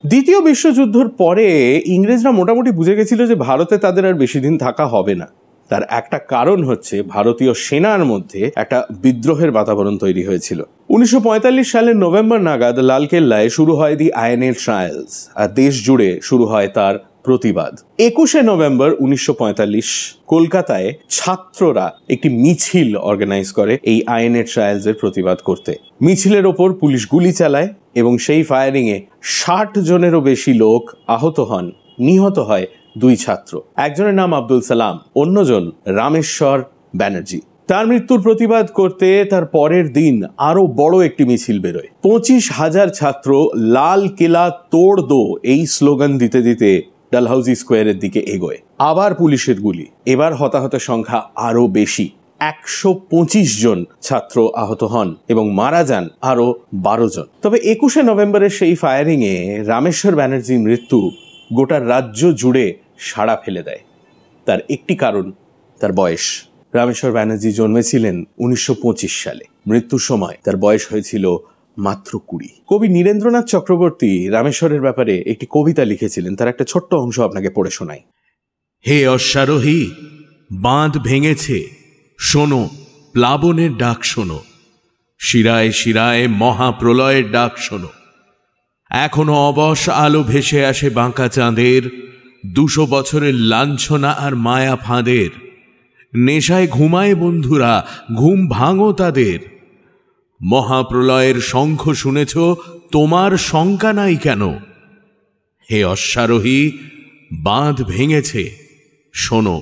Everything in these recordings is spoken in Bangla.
দ্বিতীয় বিশ্বযুদ্ধের পরে ইংরেজরা মোটামুটি বুঝে গেছিল যে ভারতে তাদের আর বেশি দিন থাকা হবে না। তার একটা কারণ হচ্ছে ভারতীয় সেনার মধ্যে একটা বিদ্রোহের বাতাবরণ তৈরি হয়েছিল। 1945 সালের নভেম্বর নাগাদ লালকেল্লায় শুরু হয় দি আইএনএ ট্রায়ালস, আর দেশ জুড়ে শুরু হয় তার প্রতিবাদ। 21শে নভেম্বর 1945 কলকাতায় ছাত্ররা একটি মিছিল অর্গানাইজ করে এই আইএনএ ট্রায়ালস এর প্রতিবাদ করতে। মিছিলের ওপর পুলিশ গুলি চালায় এবং সেই ফায়ারিং এ 60 জনেরও বেশি লোক আহত হন। নিহত হয় 2 ছাত্র, একজনের নাম আব্দুল সালাম, অন্যজন রামেশ্বর ব্যানার্জি। তার মৃত্যুর প্রতিবাদ করতে তার পরের দিন আরো বড় একটি মিছিল বেরোয়। 25,000 ছাত্র লাল কেলা তোড় দো এই স্লোগান দিতে দিতে ডালহাউজি স্কোয়ারের দিকে এগোয়। আবার পুলিশের গুলি, এবার হতাহত সংখ্যা আরো বেশি। 125 জন ছাত্র আহত হন এবং মারা যান আরো 12 জন। তবে 21শে নভেম্বরের সেই ফায়ারিং এ রামেশ্বর ব্যানার্জির মৃত্যু গোটা রাজ্য জুড়ে সাড়া ফেলে দেয়। তার একটি কারণ তার বয়স। রামেশ্বর ব্যানার্জি জন্মেছিলেন 1925 সালে। মৃত্যুর সময় তার বয়স হয়েছিল মাত্র 20। কবি নীরেন্দ্রনাথ চক্রবর্তী রামেশ্বরের ব্যাপারে একটি কবিতা লিখেছিলেন, তার একটা ছোট্ট অংশ আপনাকে পড়ে শোনাই। হে অশ্বারোহী, বাঁধ ভেঙেছে, শোনো প্লাবনের ডাক শোনো, শিরায় শিরায় মহাপ্রলয়ের ডাক শোনো। এখনো অবশ আলো ভেসে আসে বাঁকা চাঁদের, 200 বছরের লাঞ্ছনা আর মায়া ফাঁদের। নেশায় ঘুমায় বন্ধুরা, ঘুম ভাঙো তাদের। মহাপ্রলয়ের শঙ্খ শুনেছ, তোমার শঙ্কা নাই কেন? হে অশ্বারোহী, বাঁধ ভেঙেছে, শোনো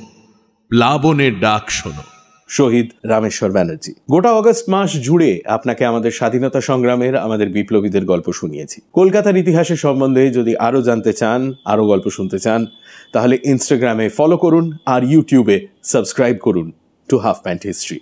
প্লাবনের ডাক শোনো। শহীদ রামেশ্বর ব্যানার্জি। গোটা অগস্ট মাস জুড়ে আপনাকে আমাদের স্বাধীনতা সংগ্রামের, আমাদের বিপ্লবীদের গল্প শুনিয়েছি। কলকাতার ইতিহাসের সম্বন্ধে যদি আরো জানতে চান, আরো গল্প শুনতে চান, তাহলে ইনস্টাগ্রামে ফলো করুন আর ইউটিউবে সাবস্ক্রাইব করুন টু হাফ প্যান্ট হিস্ট্রি।